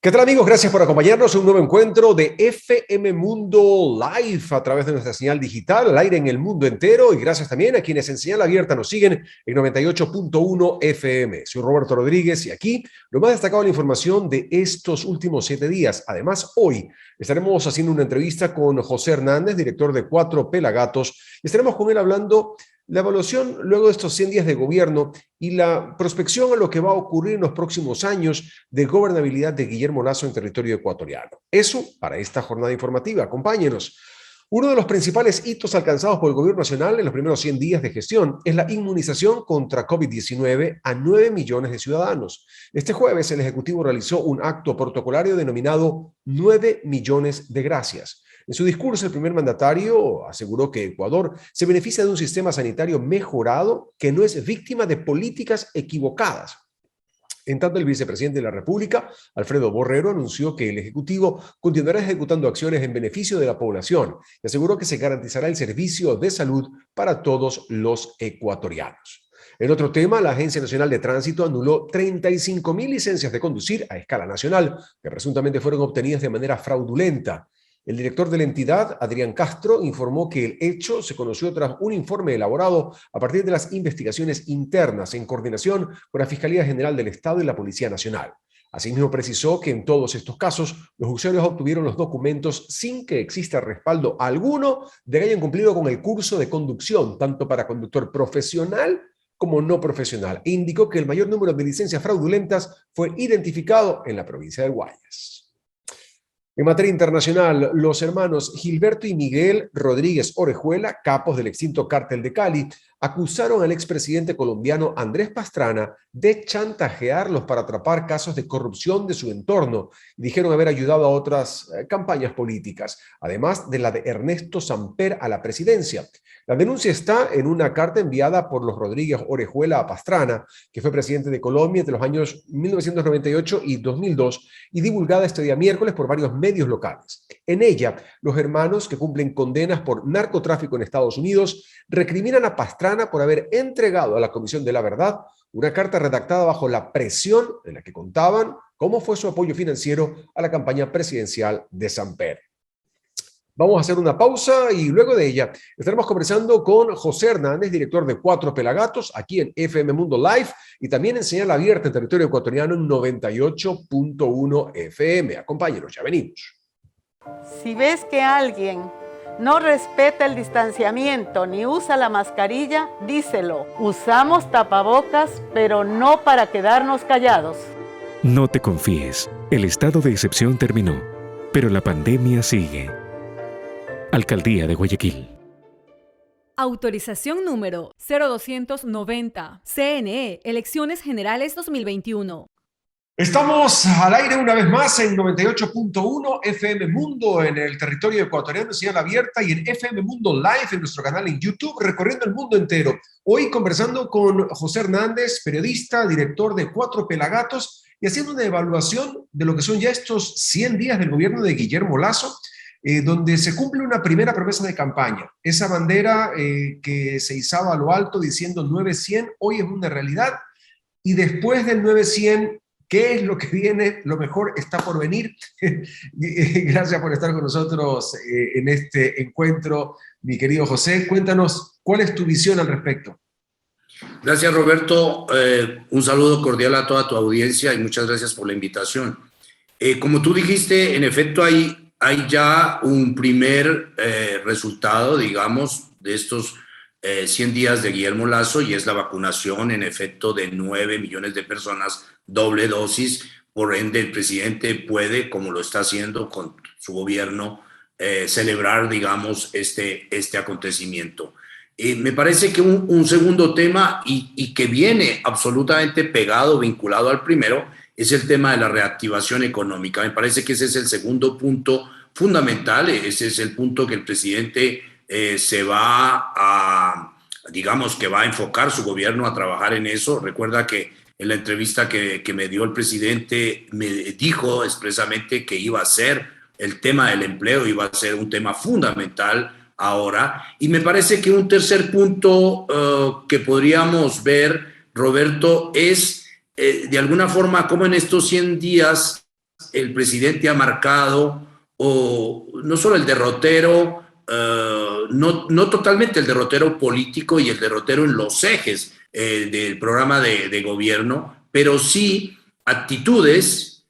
¿Qué tal, amigos? Gracias por acompañarnos en un nuevo encuentro de FM Mundo Live a través de nuestra señal digital, al aire en el mundo entero, y gracias también a quienes en señal abierta nos siguen en 98.1 FM. Soy Roberto Rodríguez y aquí lo más destacado de la información de estos últimos 7 días. Además, hoy estaremos haciendo una entrevista con José Hernández, director de Cuatro Pelagatos, y estaremos con él hablando la evaluación luego de estos 100 días de gobierno y la prospección a lo que va a ocurrir en los próximos años de gobernabilidad de Guillermo Lasso en territorio ecuatoriano. Eso para esta jornada informativa. Acompáñenos. Uno de los principales hitos alcanzados por el gobierno nacional en los primeros 100 días de gestión es la inmunización contra COVID-19 a 9 millones de ciudadanos. Este jueves el Ejecutivo realizó un acto protocolario denominado 9 millones de gracias. En su discurso, el primer mandatario aseguró que Ecuador se beneficia de un sistema sanitario mejorado que no es víctima de políticas equivocadas. En tanto, el vicepresidente de la República, Alfredo Borrero, anunció que el Ejecutivo continuará ejecutando acciones en beneficio de la población y aseguró que se garantizará el servicio de salud para todos los ecuatorianos. En otro tema, la Agencia Nacional de Tránsito anuló 35.000 licencias de conducir a escala nacional que presuntamente fueron obtenidas de manera fraudulenta. El director de la entidad, Adrián Castro, informó que el hecho se conoció tras un informe elaborado a partir de las investigaciones internas en coordinación con la Fiscalía General del Estado y la Policía Nacional. Asimismo, precisó que en todos estos casos los usuarios obtuvieron los documentos sin que exista respaldo alguno de que hayan cumplido con el curso de conducción, tanto para conductor profesional como no profesional, e indicó que el mayor número de licencias fraudulentas fue identificado en la provincia del Guayas. En materia internacional, los hermanos Gilberto y Miguel Rodríguez Orejuela, capos del extinto Cártel de Cali, acusaron al expresidente colombiano Andrés Pastrana de chantajearlos para atrapar casos de corrupción de su entorno y dijeron haber ayudado a otras campañas políticas, además de la de Ernesto Samper a la presidencia. La denuncia está en una carta enviada por los Rodríguez Orejuela a Pastrana, que fue presidente de Colombia entre los años 1998 y 2002, y divulgada este día miércoles por varios medios locales. En ella, los hermanos que cumplen condenas por narcotráfico en Estados Unidos recriminan a Pastrana por haber entregado a la Comisión de la Verdad una carta redactada bajo la presión en la que contaban cómo fue su apoyo financiero a la campaña presidencial de Samper. Vamos a hacer una pausa y luego de ella estaremos conversando con José Hernández, director de Cuatro Pelagatos, aquí en FM Mundo Live y también en señal abierta en territorio ecuatoriano en 98.1 FM. Acompáñenos, ya venimos. Si ves que alguien no respeta el distanciamiento ni usa la mascarilla, díselo. Usamos tapabocas, pero no para quedarnos callados. No te confíes. El estado de excepción terminó, pero la pandemia sigue. Alcaldía de Guayaquil. Autorización número 0290. CNE, Elecciones Generales 2021. Estamos al aire una vez más en 98.1 FM Mundo en el territorio ecuatoriano, señal abierta, y en FM Mundo Live en nuestro canal en YouTube, recorriendo el mundo entero. Hoy conversando con José Hernández, periodista, director de Cuatro Pelagatos, y haciendo una evaluación de lo que son ya estos 100 días del gobierno de Guillermo Lasso, donde se cumple una primera promesa de campaña. Esa bandera que se izaba a lo alto diciendo 900, hoy es una realidad, y después del 900, ¿qué es lo que viene? Lo mejor está por venir. Gracias por estar con nosotros en este encuentro, mi querido José. Cuéntanos, ¿cuál es tu visión al respecto? Gracias, Roberto. Un saludo cordial a toda tu audiencia y muchas gracias por la invitación. Como tú dijiste, en efecto hay ya un primer resultado, digamos, de estos 100 días de Guillermo Lasso, y es la vacunación, en efecto, de 9 millones de personas, doble dosis. Por ende, el presidente puede, como lo está haciendo con su gobierno, celebrar, digamos, este acontecimiento. Me parece que un segundo tema, y que viene absolutamente pegado, vinculado al primero, es el tema de la reactivación económica. Me parece que ese es el segundo punto fundamental. Ese es el punto que el presidente se va a, digamos, que va a enfocar su gobierno a trabajar en eso. Recuerda que en la entrevista que me dio el presidente me dijo expresamente que iba a ser el tema del empleo, iba a ser un tema fundamental ahora. Y me parece que un tercer punto que podríamos ver, Roberto, es de alguna forma cómo en estos 100 días el presidente ha marcado, o no solo el derrotero, no totalmente el derrotero político y el derrotero en los ejes del programa de gobierno, pero sí actitudes,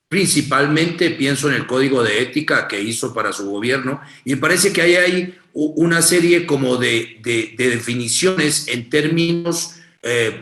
principalmente pienso en el código de ética que hizo para su gobierno, y me parece que hay una serie como de definiciones en términos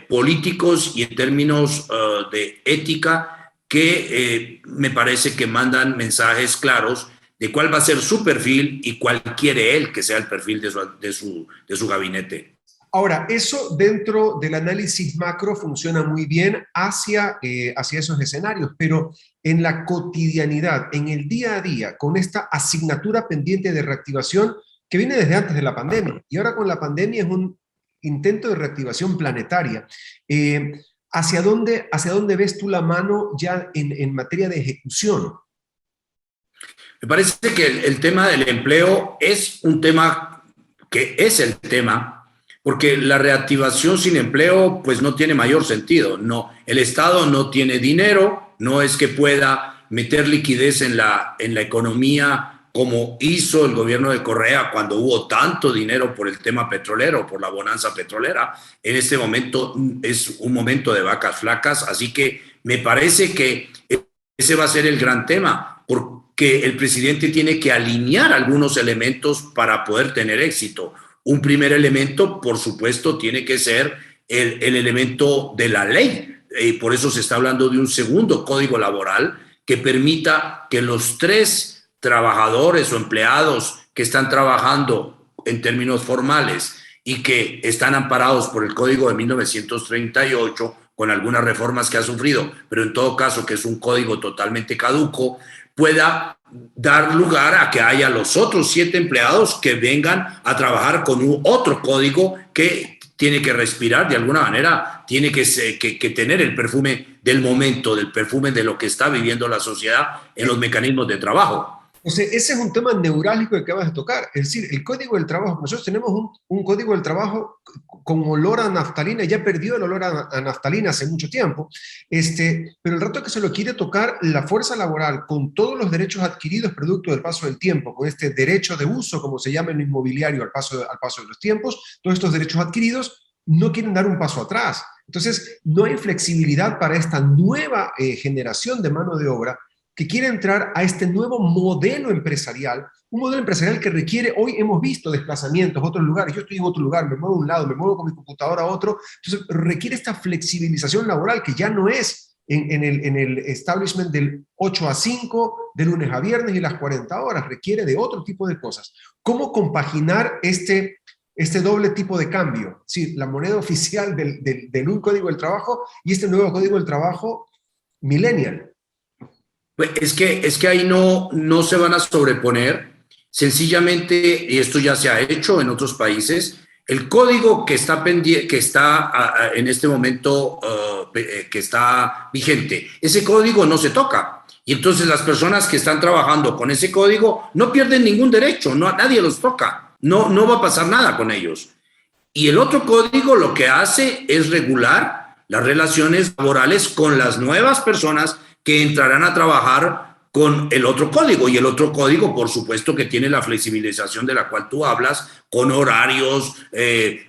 políticos y en términos de ética que me parece que mandan mensajes claros de cuál va a ser su perfil y cuál quiere él que sea el perfil de su gabinete. Ahora, eso dentro del análisis macro funciona muy bien hacia esos escenarios, pero en la cotidianidad, en el día a día, con esta asignatura pendiente de reactivación que viene desde antes de la pandemia, y ahora con la pandemia es un intento de reactivación planetaria. ¿Hacia dónde ves tú la mano ya en materia de ejecución? Me parece que el tema del empleo es un tema que es el tema, porque la reactivación sin empleo pues no tiene mayor sentido. No, el Estado no tiene dinero, no es que pueda meter liquidez en la economía como hizo el gobierno de Correa cuando hubo tanto dinero por el tema petrolero, por la bonanza petrolera. En este momento es un momento de vacas flacas, así que me parece que ese va a ser el gran tema, porque el presidente tiene que alinear algunos elementos para poder tener éxito. Un primer elemento, por supuesto, tiene que ser el elemento de la ley. Por eso se está hablando de un segundo código laboral que permita que los 3 trabajadores o empleados que están trabajando en términos formales y que están amparados por el Código de 1938, con algunas reformas que ha sufrido, pero en todo caso que es un código totalmente caduco, pueda dar lugar a que haya los otros 7 empleados que vengan a trabajar con otro código que tiene que respirar de alguna manera, tiene que tener el perfume del momento, del perfume de lo que está viviendo la sociedad en los mecanismos de trabajo. O sea, ese es un tema neurálgico que acabas de tocar. Es decir, el código del trabajo, nosotros tenemos un código del trabajo con olor a naftalina, ya perdió el olor a naftalina hace mucho tiempo, pero el rato que se lo quiere tocar la fuerza laboral con todos los derechos adquiridos producto del paso del tiempo, con este derecho de uso, como se llama en lo inmobiliario, al paso de los tiempos, todos estos derechos adquiridos no quieren dar un paso atrás. Entonces, no hay flexibilidad para esta nueva generación de mano de obra que quiere entrar a este nuevo modelo empresarial, un modelo empresarial que requiere, hoy hemos visto desplazamientos a otros lugares, yo estoy en otro lugar, me muevo a un lado, me muevo con mi computadora a otro, entonces requiere esta flexibilización laboral que ya no es en el establishment del 8 a 5, de lunes a viernes y las 40 horas, requiere de otro tipo de cosas. ¿Cómo compaginar este doble tipo de cambio? Sí, la moneda oficial del un código del trabajo y este nuevo código del trabajo millennial. Pues es que ahí no se van a sobreponer, sencillamente, y esto ya se ha hecho en otros países, el código que está en este momento, que está vigente, ese código no se toca. Y entonces las personas que están trabajando con ese código no pierden ningún derecho, nadie los toca, no va a pasar nada con ellos. Y el otro código lo que hace es regular las relaciones laborales con las nuevas personas que entrarán a trabajar con el otro código. Y el otro código, por supuesto, que tiene la flexibilización de la cual tú hablas, con horarios,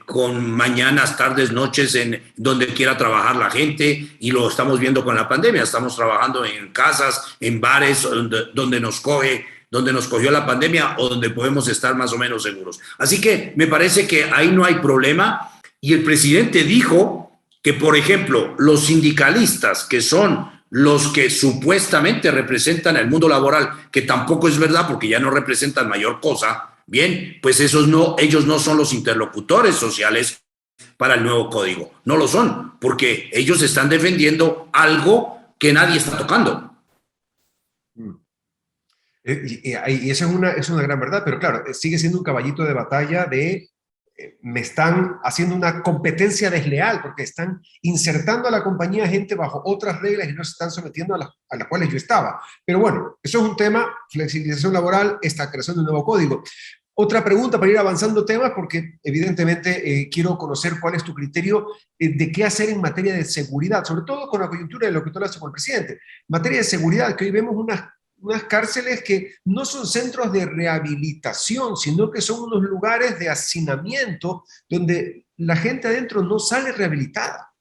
con mañanas, tardes, noches, en donde quiera trabajar la gente, y lo estamos viendo con la pandemia. Estamos trabajando en casas, en bares, donde nos cogió la pandemia o donde podemos estar más o menos seguros. Así que me parece que ahí no hay problema. Y el presidente dijo que, por ejemplo, los sindicalistas, que son los que supuestamente representan el mundo laboral, que tampoco es verdad porque ya no representan mayor cosa, bien, pues ellos no son los interlocutores sociales para el nuevo código. No lo son, porque ellos están defendiendo algo que nadie está tocando. Y eso es una gran verdad, pero claro, sigue siendo un caballito de batalla de me están haciendo una competencia desleal porque están insertando a la compañía gente bajo otras reglas y no se están sometiendo a las cuales yo estaba. Pero bueno, eso es un tema, flexibilización laboral, esta creación de un nuevo código. Otra pregunta para ir avanzando temas, porque evidentemente quiero conocer cuál es tu criterio de qué hacer en materia de seguridad, sobre todo con la coyuntura de lo que tú hablaste con el presidente. En materia de seguridad, que hoy vemos unas cárceles que no son centros de rehabilitación, sino que son unos lugares de hacinamiento donde la gente adentro no sale rehabilitada.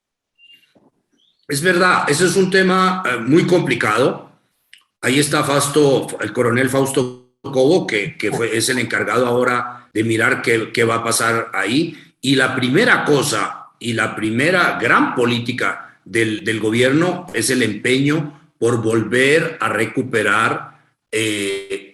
Es verdad, ese es un tema muy complicado. Ahí está el coronel Fausto Cobo, que es el encargado ahora de mirar qué va a pasar ahí. Y la primera cosa y la primera gran política del gobierno es el empeño por volver a recuperar el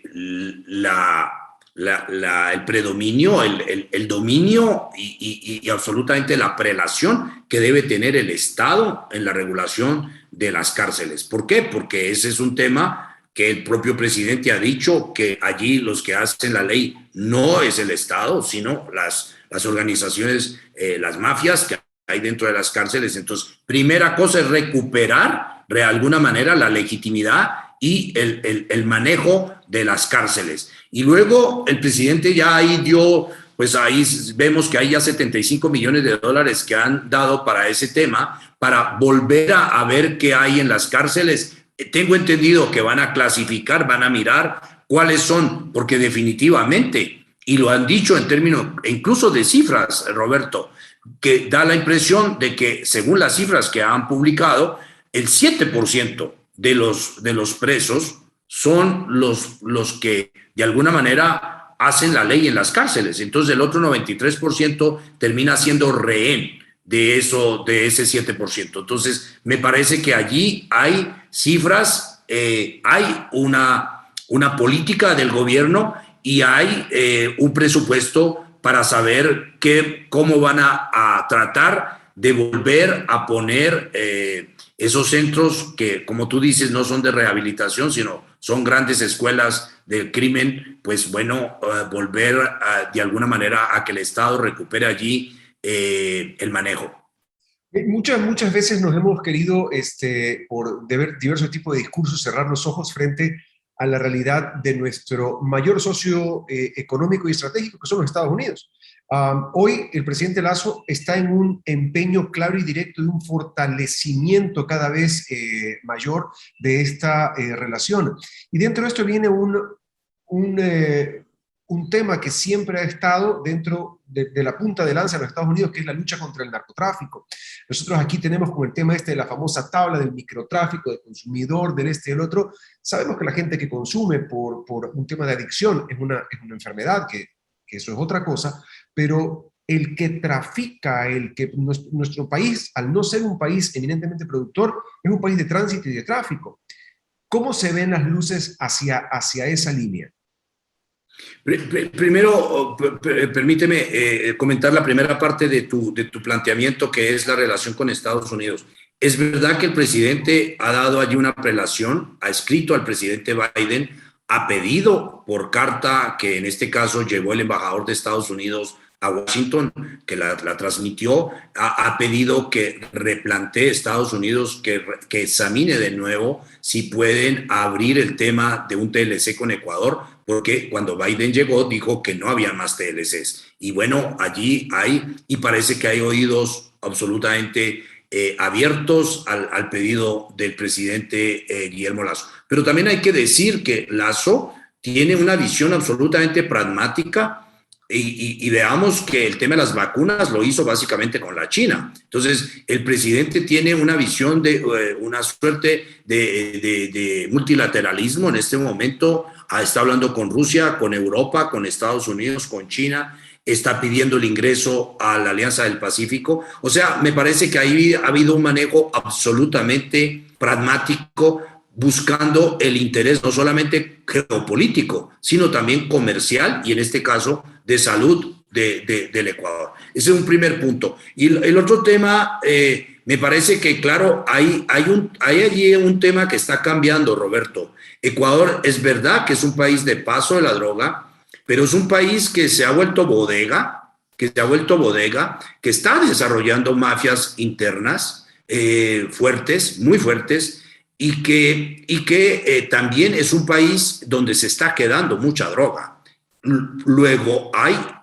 predominio, el dominio y absolutamente la prelación que debe tener el Estado en la regulación de las cárceles. ¿Por qué? Porque ese es un tema que el propio presidente ha dicho, que allí los que hacen la ley no es el Estado, sino las organizaciones, las mafias que hay dentro de las cárceles. Entonces, primera cosa es recuperar de alguna manera la legitimidad y el manejo de las cárceles. Y luego el presidente ya ahí dio, pues ahí vemos que hay ya 75 millones de dólares que han dado para ese tema, para volver a ver qué hay en las cárceles. Tengo entendido que van a clasificar, van a mirar cuáles son, porque definitivamente, y lo han dicho en términos incluso de cifras, Roberto, que da la impresión de que según las cifras que han publicado, el 7% de los presos son los que de alguna manera hacen la ley en las cárceles. Entonces el otro 93% termina siendo rehén de ese 7%. Entonces me parece que allí hay cifras, hay una política del gobierno y hay un presupuesto para saber cómo van a tratar de volver a poner esos centros que, como tú dices, no son de rehabilitación, sino son grandes escuelas del crimen, pues bueno, volver de alguna manera a que el Estado recupere allí el manejo. Muchas veces nos hemos querido, por diversos tipos de discursos, cerrar los ojos frente a la realidad de nuestro mayor socio económico y estratégico, que son los Estados Unidos. Hoy el presidente Lasso está en un empeño claro y directo de un fortalecimiento cada vez mayor de esta relación. Y dentro de esto viene un tema que siempre ha estado dentro de la punta de lanza de los Estados Unidos, que es la lucha contra el narcotráfico. Nosotros aquí tenemos con el tema de la famosa tabla del microtráfico, del consumidor, del y del otro. Sabemos que la gente que consume por un tema de adicción es una enfermedad, que eso es otra cosa, pero el que trafica, nuestro país, al no ser un país eminentemente productor, es un país de tránsito y de tráfico. ¿Cómo se ven las luces hacia esa línea? Primero, permíteme comentar la primera parte de tu planteamiento, que es la relación con Estados Unidos. Es verdad que el presidente ha dado allí una prelación, ha escrito al presidente Biden, ha pedido por carta, que en este caso llevó el embajador de Estados Unidos a Washington, que la transmitió, ha pedido que replantee Estados Unidos, que examine de nuevo si pueden abrir el tema de un TLC con Ecuador, porque cuando Biden llegó dijo que no había más TLCs. Y bueno, allí hay, y parece que hay oídos absolutamente abiertos al pedido del presidente Guillermo Lasso. Pero también hay que decir que Lasso tiene una visión absolutamente pragmática y veamos que el tema de las vacunas lo hizo básicamente con la China. Entonces, el presidente tiene una visión de una suerte de multilateralismo en este momento. Está hablando con Rusia, con Europa, con Estados Unidos, con China. Está pidiendo el ingreso a la Alianza del Pacífico. O sea, me parece que ahí ha habido un manejo absolutamente pragmático, buscando el interés no solamente geopolítico, sino también comercial y en este caso de salud del Ecuador. Ese es un primer punto. Y el otro tema, me parece que, claro, hay allí un tema que está cambiando, Roberto. Ecuador es verdad que es un país de paso de la droga, pero es un país que se ha vuelto bodega, que está desarrollando mafias internas fuertes, muy fuertes, y que también es un país donde se está quedando mucha droga. Luego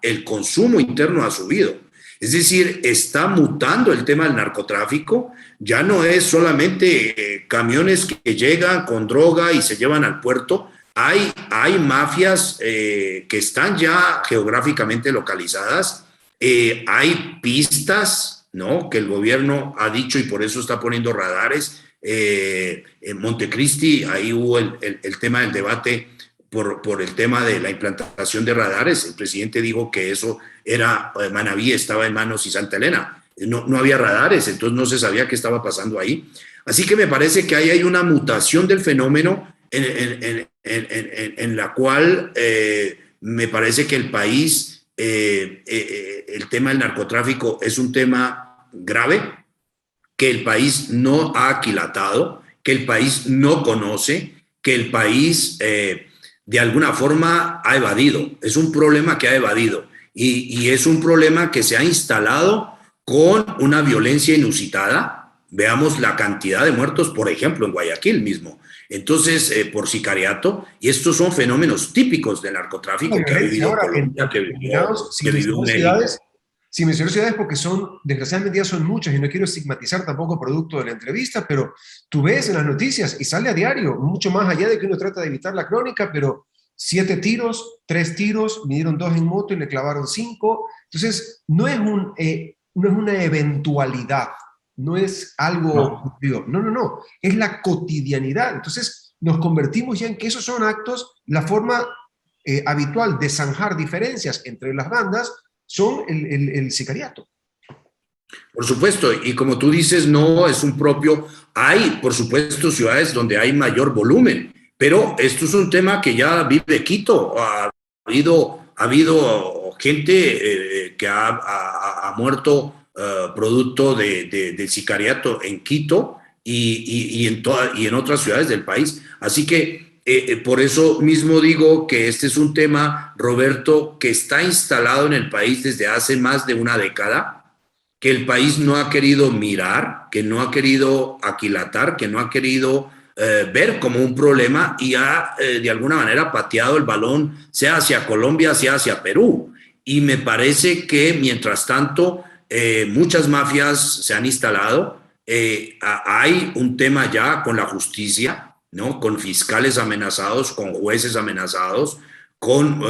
el consumo interno ha subido. Es decir, está mutando el tema del narcotráfico. Ya no es solamente camiones que llegan con droga y se llevan al puerto. Hay mafias que están ya geográficamente localizadas. Hay pistas, ¿no?, que el gobierno ha dicho y por eso está poniendo radares. En Montecristi, ahí hubo el tema del debate por el tema de la implantación de radares. El presidente dijo que eso era, Manabí estaba en manos y Santa Elena. No había radares, entonces no se sabía qué estaba pasando ahí. Así que me parece que ahí hay una mutación del fenómeno en la cual me parece que el país, el tema del narcotráfico es un tema grave, que el país no ha aquilatado, que el país no conoce, que el país de alguna forma ha evadido. Es un problema que ha evadido y es un problema que se ha instalado con una violencia inusitada. Veamos la cantidad de muertos, por ejemplo, en Guayaquil mismo. Entonces, por sicariato, y estos son fenómenos típicos del narcotráfico que ha vivido Colombia, que vivió México. Si menciono ciudades porque son, desgraciadamente ya son muchas y no quiero estigmatizar tampoco producto de la entrevista, pero tú ves en las noticias y sale a diario, mucho más allá de que uno trata de evitar la crónica, pero 7 tiros, 3 tiros, vinieron 2 en moto y le clavaron 5. Entonces, no es una eventualidad, no es algo, no, es la cotidianidad. Entonces, nos convertimos ya en que esos son actos, la forma habitual de zanjar diferencias entre las bandas, son el sicariato. Por supuesto, y como tú dices, no es un propio. Hay, por supuesto, ciudades donde hay mayor volumen, pero esto es un tema que ya vive Quito. Ha habido gente que ha muerto producto del sicariato en Quito y en otras ciudades del país. Así que por eso mismo digo que este es un tema, Roberto, que está instalado en el país desde hace más de una década, que el país no ha querido mirar, que no ha querido aquilatar, que no ha querido ver como un problema y ha de alguna manera pateado el balón, sea hacia Colombia, sea hacia Perú. Y me parece que mientras tanto muchas mafias se han instalado. Hay un tema ya con la justicia, ¿no?, con fiscales amenazados, con jueces amenazados, con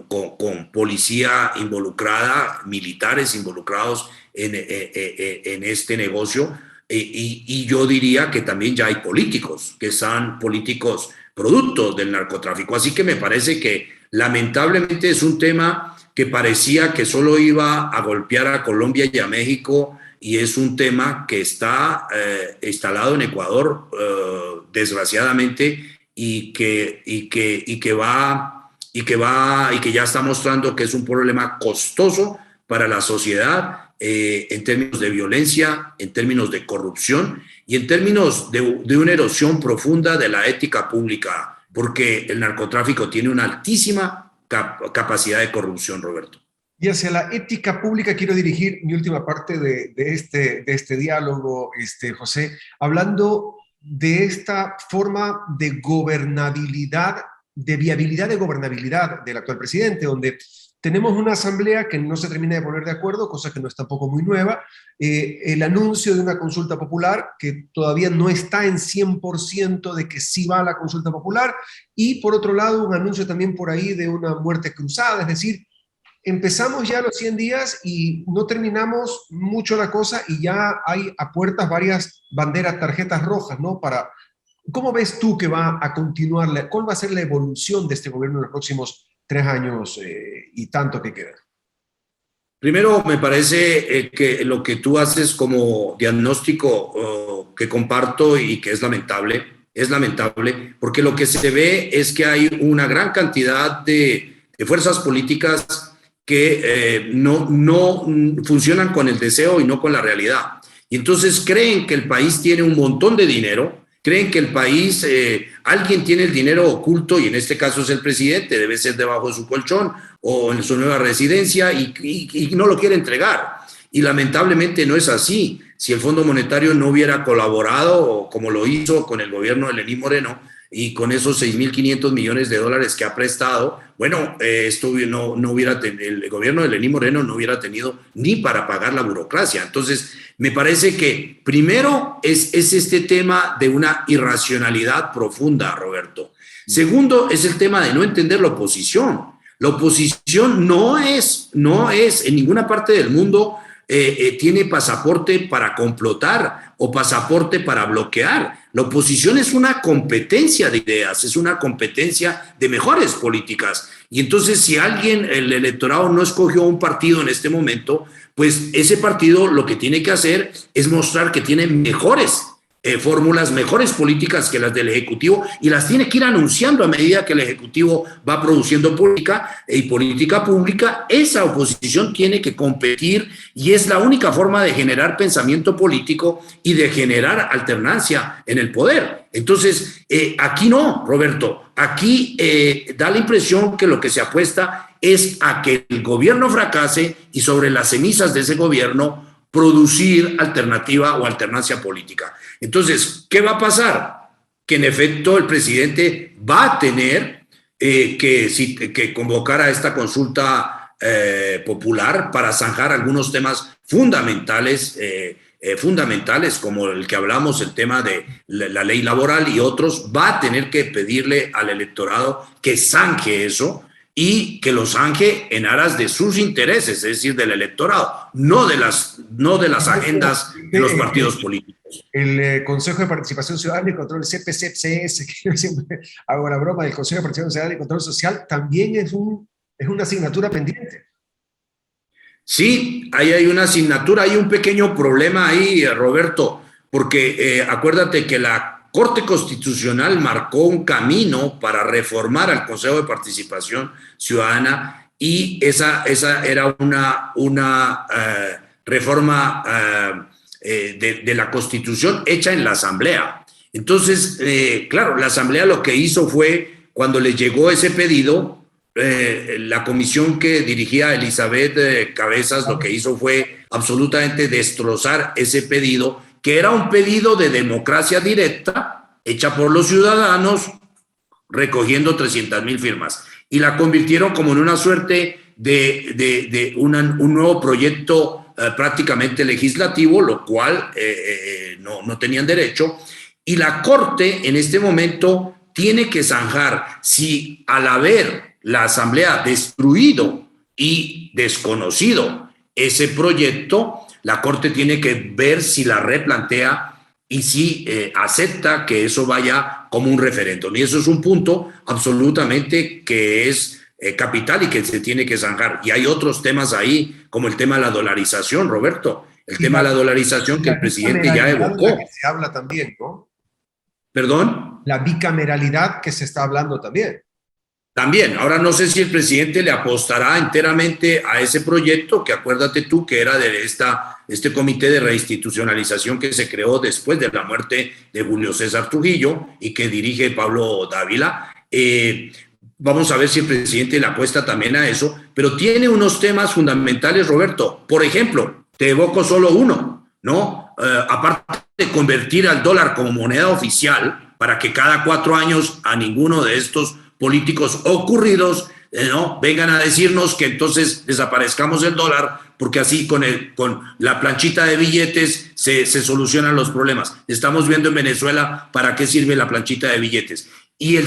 con policía involucrada, militares involucrados en este negocio, y yo diría que también ya hay políticos, que son políticos producto del narcotráfico. Así que me parece que lamentablemente es un tema que parecía que solo iba a golpear a Colombia y a México, y es un tema que está instalado en Ecuador, desgraciadamente, y que ya está mostrando que es un problema costoso para la sociedad en términos de violencia, en términos de corrupción y en términos de una erosión profunda de la ética pública, porque el narcotráfico tiene una altísima capacidad de corrupción, Roberto. Y hacia la ética pública quiero dirigir mi última parte de este diálogo, José, hablando de esta forma de gobernabilidad, de viabilidad de gobernabilidad del actual presidente, donde tenemos una asamblea que no se termina de poner de acuerdo, cosa que no es tampoco muy nueva, el anuncio de una consulta popular que todavía no está en 100% de que sí va a la consulta popular, y por otro lado un anuncio también por ahí de una muerte cruzada, es decir, empezamos ya los 100 días y no terminamos mucho la cosa y ya hay a puertas varias banderas, tarjetas rojas, ¿no? ¿Cómo ves tú que va a continuar, cuál va a ser la evolución de este gobierno en los próximos 3 años y tanto que queda? Primero, me parece que lo que tú haces como diagnóstico que comparto y que es lamentable porque lo que se ve es que hay una gran cantidad de fuerzas políticas que no funcionan con el deseo y no con la realidad. Y entonces creen que el país tiene un montón de dinero, creen que el país, alguien tiene el dinero oculto, y en este caso es el presidente, debe ser debajo de su colchón o en su nueva residencia, y no lo quiere entregar. Y lamentablemente no es así. Si el Fondo Monetario no hubiera colaborado como lo hizo con el gobierno de Lenín Moreno, y con esos 6.500 millones de dólares que ha prestado, bueno, esto no hubiera el gobierno de Lenín Moreno no hubiera tenido ni para pagar la burocracia. Entonces, me parece que primero es este tema de una irracionalidad profunda, Roberto. Segundo, es el tema de no entender la oposición. La oposición no es en ninguna parte del mundo tiene pasaporte para complotar o pasaporte para bloquear. La oposición es una competencia de ideas, es una competencia de mejores políticas. Y entonces, si el electorado no escogió un partido en este momento, pues ese partido lo que tiene que hacer es mostrar que tiene mejores fórmulas, mejores políticas que las del Ejecutivo, y las tiene que ir anunciando a medida que el Ejecutivo va produciendo política pública. Esa oposición tiene que competir y es la única forma de generar pensamiento político y de generar alternancia en el poder. Entonces, aquí no, Roberto, aquí da la impresión que lo que se apuesta es a que el gobierno fracase y sobre las cenizas de ese gobierno producir alternativa o alternancia política. Entonces, ¿qué va a pasar? Que en efecto el presidente va a tener que convocar a esta consulta popular para zanjar algunos temas fundamentales como el que hablamos, el tema de la ley laboral y otros. Va a tener que pedirle al electorado que zanje eso, y que lo zanje en aras de sus intereses, es decir, del electorado, no de las agendas de los partidos políticos. El Consejo de Participación Ciudadana y Control, CPCS, que yo siempre hago la broma del Consejo de Participación Ciudadana y Control Social, también es una asignatura pendiente. Sí, ahí hay una asignatura, hay un pequeño problema ahí, Roberto, porque acuérdate que la Corte Constitucional marcó un camino para reformar al Consejo de Participación Ciudadana, y esa era una reforma de la Constitución hecha en la Asamblea. Entonces, claro, la Asamblea lo que hizo fue, cuando le llegó ese pedido, la comisión que dirigía Elizabeth Cabezas lo que hizo fue absolutamente destrozar ese pedido, que era un pedido de democracia directa hecha por los ciudadanos recogiendo 300,000 firmas, y la convirtieron como en una suerte de un nuevo proyecto prácticamente legislativo, lo cual no tenían derecho. Y la Corte en este momento tiene que zanjar si, al haber la Asamblea destruido y desconocido ese proyecto, la Corte tiene que ver si la replantea y si acepta que eso vaya como un referéndum. Y eso es un punto absolutamente que es capital y que se tiene que zanjar. Y hay otros temas ahí, como el tema de la dolarización, Roberto. El tema de la dolarización que el presidente ya evocó. Que se habla también, ¿no? ¿Perdón? La bicameralidad que se está hablando también. También, ahora no sé si el presidente le apostará enteramente a ese proyecto, que acuérdate tú que era de este comité de reinstitucionalización que se creó después de la muerte de Julio César Trujillo y que dirige Pablo Dávila. Vamos a ver si el presidente le apuesta también a eso, pero tiene unos temas fundamentales, Roberto. Por ejemplo, te evoco solo uno, ¿no? Aparte de convertir al dólar como moneda oficial, para que cada 4 años a ninguno de estos políticos ocurridos ¿no? vengan a decirnos que entonces desaparezcamos el dólar, porque así con la planchita de billetes se solucionan los problemas. Estamos viendo en Venezuela para qué sirve la planchita de billetes. Y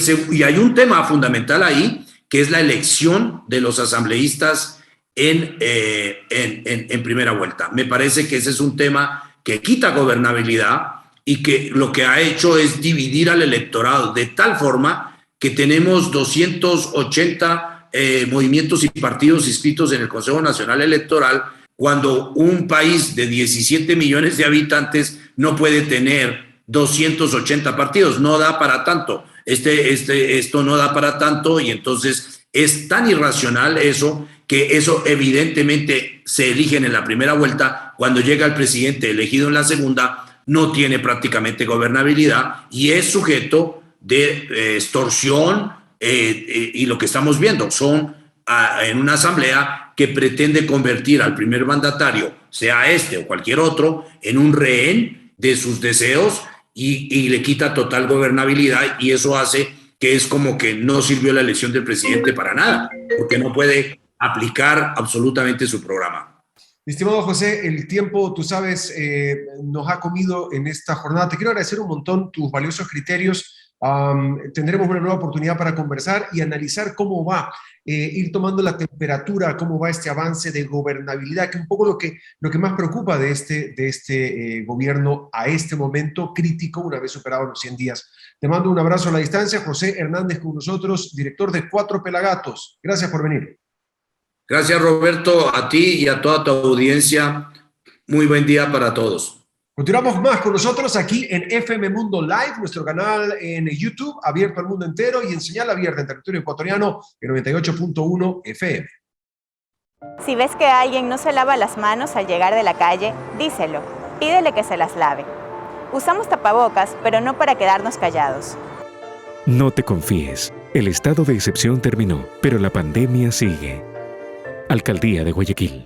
hay un tema fundamental ahí, que es la elección de los asambleístas en primera vuelta. Me parece que ese es un tema que quita gobernabilidad y que lo que ha hecho es dividir al electorado de tal forma que tenemos 280 movimientos y partidos inscritos en el Consejo Nacional Electoral, cuando un país de 17 millones de habitantes no puede tener 280 partidos. No da para tanto. Esto no da para tanto, y entonces es tan irracional eso, que eso evidentemente se eligen en la primera vuelta. Cuando llega el presidente elegido en la segunda, no tiene prácticamente gobernabilidad y es sujeto de extorsión, y lo que estamos viendo son en una asamblea que pretende convertir al primer mandatario, sea este o cualquier otro, en un rehén de sus deseos, y le quita total gobernabilidad, y eso hace que es como que no sirvió la elección del presidente para nada, porque no puede aplicar absolutamente su programa. Estimado José, el tiempo, tú sabes, nos ha comido en esta jornada. Te quiero agradecer un montón tus valiosos criterios. Tendremos una nueva oportunidad para conversar y analizar cómo va, ir tomando la temperatura, cómo va este avance de gobernabilidad, que es un poco lo que más preocupa de este gobierno a este momento crítico, una vez superados los 100 días. Te mando un abrazo a la distancia. José Hernández con nosotros, director de Cuatro Pelagatos. Gracias por venir. Gracias, Roberto, a ti y a toda tu audiencia. Muy buen día para todos. Continuamos más con nosotros aquí en FM Mundo Live, nuestro canal en YouTube, abierto al mundo entero, y en señal abierta en territorio ecuatoriano en 98.1 FM. Si ves que alguien no se lava las manos al llegar de la calle, díselo. Pídele que se las lave. Usamos tapabocas, pero no para quedarnos callados. No te confíes. El estado de excepción terminó, pero la pandemia sigue. Alcaldía de Guayaquil.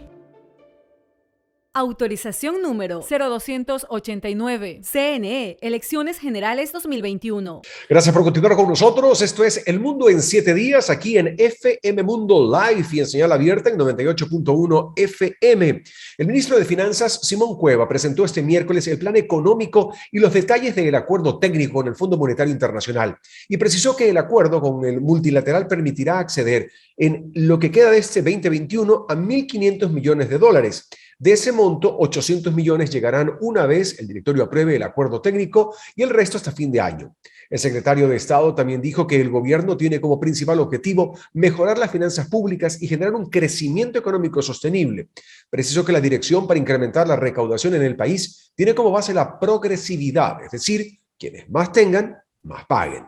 Autorización número 0289. CNE, Elecciones Generales 2021. Gracias por continuar con nosotros. Esto es El Mundo en 7 días, aquí en FM Mundo Live y en señal abierta en 98.1 FM. El ministro de Finanzas, Simón Cueva, presentó este miércoles el plan económico y los detalles del acuerdo técnico con el Fondo Monetario Internacional, y precisó que el acuerdo con el multilateral permitirá acceder en lo que queda de este 2021 a $1.500 millones. De ese monto, 800 millones llegarán una vez el directorio apruebe el acuerdo técnico, y el resto hasta fin de año. El secretario de Estado también dijo que el gobierno tiene como principal objetivo mejorar las finanzas públicas y generar un crecimiento económico sostenible. Precisó que la dirección para incrementar la recaudación en el país tiene como base la progresividad, es decir, quienes más tengan, más paguen.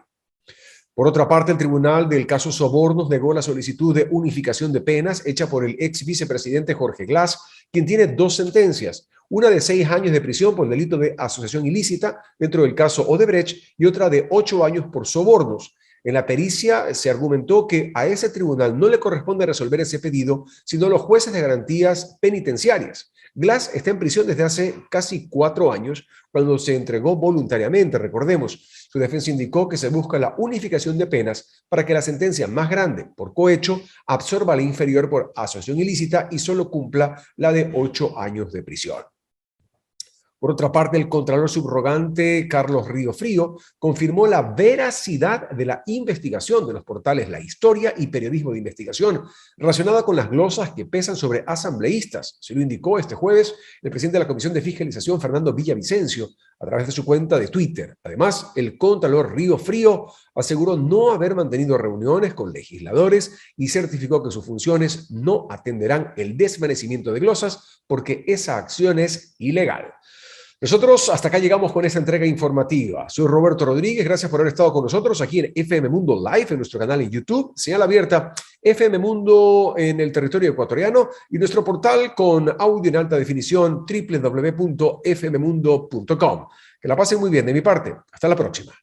Por otra parte, el tribunal del caso Sobornos negó la solicitud de unificación de penas hecha por el ex vicepresidente Jorge Glass, quien tiene 2 sentencias, una de 6 años de prisión por el delito de asociación ilícita dentro del caso Odebrecht y otra de 8 años por sobornos. En la pericia se argumentó que a ese tribunal no le corresponde resolver ese pedido, sino los jueces de garantías penitenciarias. Glass está en prisión desde hace casi 4 años, cuando se entregó voluntariamente, recordemos. Su defensa indicó que se busca la unificación de penas para que la sentencia más grande por cohecho absorba la inferior por asociación ilícita y solo cumpla la de 8 años de prisión. Por otra parte, el contralor subrogante Carlos Río Frío confirmó la veracidad de la investigación de los portales La Historia y Periodismo de Investigación relacionada con las glosas que pesan sobre asambleístas. Se lo indicó este jueves el presidente de la Comisión de Fiscalización, Fernando Villavicencio, a través de su cuenta de Twitter. Además, el contralor Río Frío aseguró no haber mantenido reuniones con legisladores y certificó que sus funciones no atenderán el desvanecimiento de glosas porque esa acción es ilegal. Nosotros hasta acá llegamos con esta entrega informativa. Soy Roberto Rodríguez, gracias por haber estado con nosotros aquí en FM Mundo Live, en nuestro canal en YouTube, señal abierta, FM Mundo en el territorio ecuatoriano, y nuestro portal con audio en alta definición, www.fmmundo.com. Que la pasen muy bien de mi parte. Hasta la próxima.